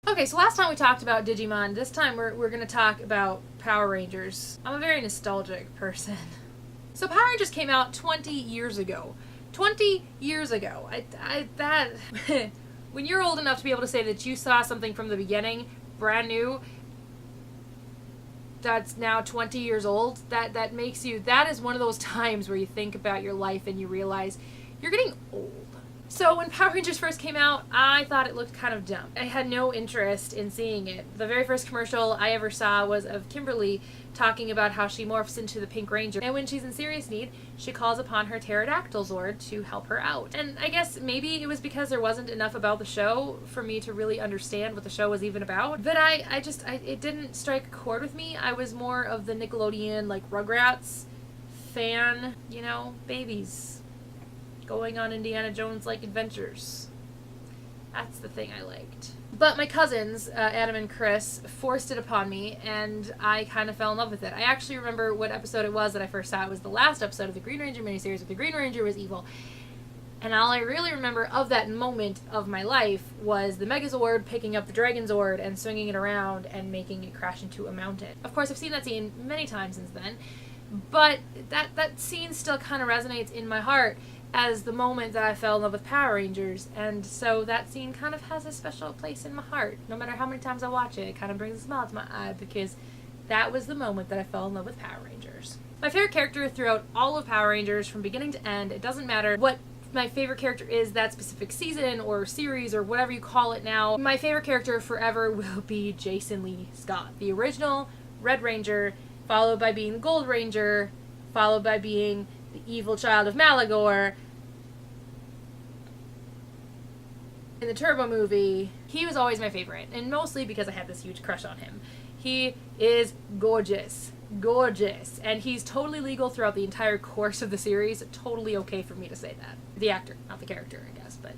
Okay, so last time we talked about Digimon. This time we're going to talk about Power Rangers. I'm a very nostalgic person. So Power Rangers came out 20 years ago. 20 years ago. When you're old enough to be able to say that you saw something from the beginning, brand new, that's now 20 years old, that makes you, that is one of those times where you think about your life and you realize you're getting old. So when Power Rangers first came out, I thought it looked kind of dumb. I had no interest in seeing it. The very first commercial I ever saw was of Kimberly talking about how she morphs into the Pink Ranger, and when she's in serious need, she calls upon her pterodactyl Zord to help her out. And I guess maybe it was because there wasn't enough about the show for me to really understand what the show was even about, but it didn't strike a chord with me. I was more of the Nickelodeon, like, Rugrats fan, you know, babies going on Indiana Jones-like adventures. That's the thing I liked. But my cousins, Adam and Chris, forced it upon me, and I kind of fell in love with it. I actually remember what episode it was that I first saw. It was the last episode of the Green Ranger miniseries, where the Green Ranger was evil. And all I really remember of that moment of my life was the Megazord picking up the Dragon Zord and swinging it around and making it crash into a mountain. Of course, I've seen that scene many times since then, but that scene still kind of resonates in my heart as the moment that I fell in love with Power Rangers, and so that scene kind of has a special place in my heart. No matter how many times I watch it, it kind of brings a smile to my eye, because that was the moment that I fell in love with Power Rangers. My favorite character throughout all of Power Rangers, from beginning to end, it doesn't matter what my favorite character is that specific season or series or whatever you call it now, my favorite character forever will be Jason Lee Scott. The original Red Ranger, followed by being the Gold Ranger, followed by being the evil child of Malagor. In the Turbo movie, he was always my favorite, and mostly because I had this huge crush on him. He is gorgeous. Gorgeous. And he's totally legal throughout the entire course of the series. Totally okay for me to say that. The actor, not the character, I guess, but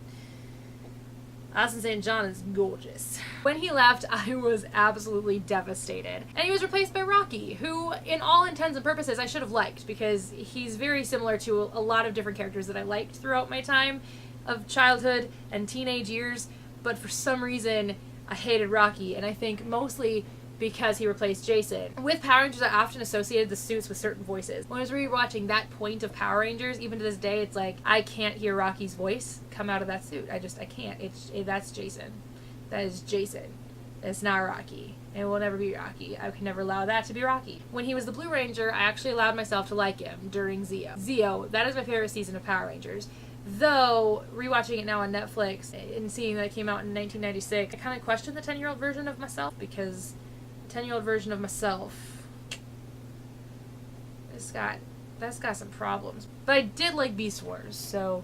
Austin St. John is gorgeous. When he left, I was absolutely devastated. And he was replaced by Rocky, who, in all intents and purposes, I should have liked, because he's very similar to a lot of different characters that I liked throughout my time of childhood and teenage years, but for some reason I hated Rocky, and I think mostly because he replaced Jason. With Power Rangers, I often associated the suits with certain voices. When I was rewatching that point of Power Rangers, even to this day, it's like, I can't hear Rocky's voice come out of that suit. I can't. That's Jason. That is Jason. It's not Rocky. It will never be Rocky. I can never allow that to be Rocky. When he was the Blue Ranger, I actually allowed myself to like him during Zeo. Zeo, that is my favorite season of Power Rangers. Though, rewatching it now on Netflix and seeing that it came out in 1996, I kind of questioned the 10-year-old version of myself, because the 10-year-old version of myself, that's got some problems. But I did like Beast Wars, so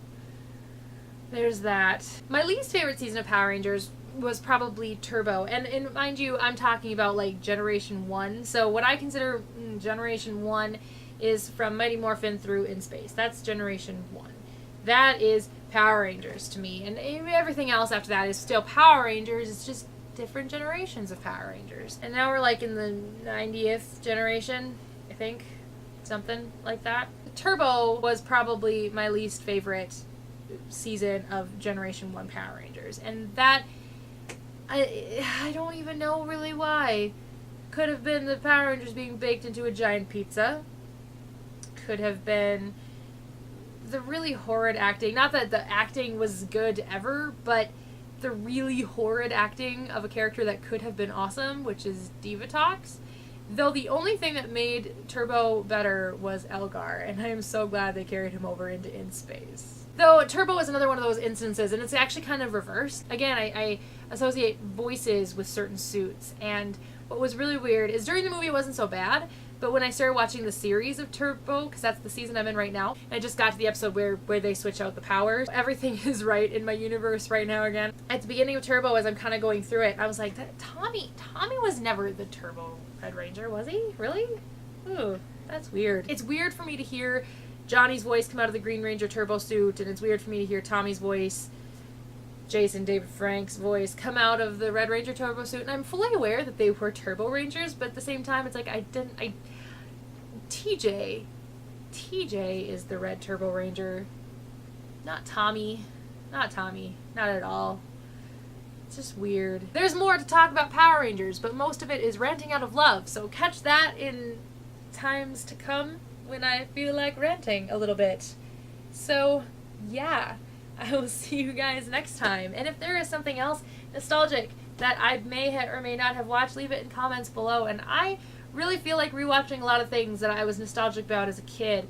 there's that. My least favorite season of Power Rangers was probably Turbo, and mind you, I'm talking about like Generation 1, so what I consider Generation 1 is from Mighty Morphin through In Space. That's Generation 1. That is Power Rangers to me, and everything else after that is still Power Rangers. It's just different generations of Power Rangers. And now we're like in the 90th generation, I think, something like that. Turbo was probably my least favorite season of Generation 1 Power Rangers, and that, I don't even know really why. Could have been the Power Rangers being baked into a giant pizza. Could have been the really horrid acting. Not that the acting was good ever, but the really horrid acting of a character that could have been awesome, which is Divatox. Though the only thing that made Turbo better was Elgar, and I am so glad they carried him over into In Space. Though Turbo is another one of those instances, and it's actually kind of reversed. Again, I associate voices with certain suits, and what was really weird is during the movie it wasn't so bad, but when I started watching the series of Turbo, because that's the season I'm in right now, and I just got to the episode where they switch out the powers, everything is right in my universe right now again. At the beginning of Turbo, as I'm kind of going through it, I was like, Tommy was never the Turbo Red Ranger, was he? Really? Ooh, that's weird. It's weird for me to hear Johnny's voice come out of the Green Ranger Turbo suit, and it's weird for me to hear Tommy's voice, Jason David Frank's voice, come out of the Red Ranger Turbo suit, and I'm fully aware that they were Turbo Rangers, but at the same time, it's like, TJ is the Red Turbo Ranger, not Tommy, not at all. It's just weird. There's more to talk about Power Rangers, but most of it is ranting out of love, so catch that in times to come when I feel like ranting a little bit. So, yeah, I will see you guys next time. And if there is something else nostalgic that I may or may not have watched, leave it in comments below. And I really feel like rewatching a lot of things that I was nostalgic about as a kid.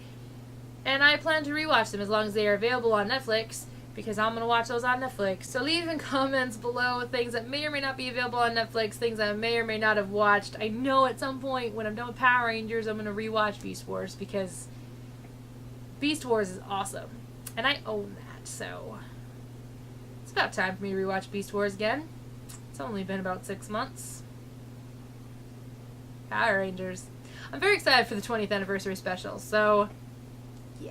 And I plan to rewatch them as long as they are available on Netflix, because I'm going to watch those on Netflix. So leave in comments below things that may or may not be available on Netflix, things I may or may not have watched. I know at some point when I'm done with Power Rangers, I'm going to rewatch Beast Wars, because Beast Wars is awesome. And I own that, so it's about time for me to rewatch Beast Wars again. It's only been about 6 months. Power Rangers. I'm very excited for the 20th anniversary special, so yeah.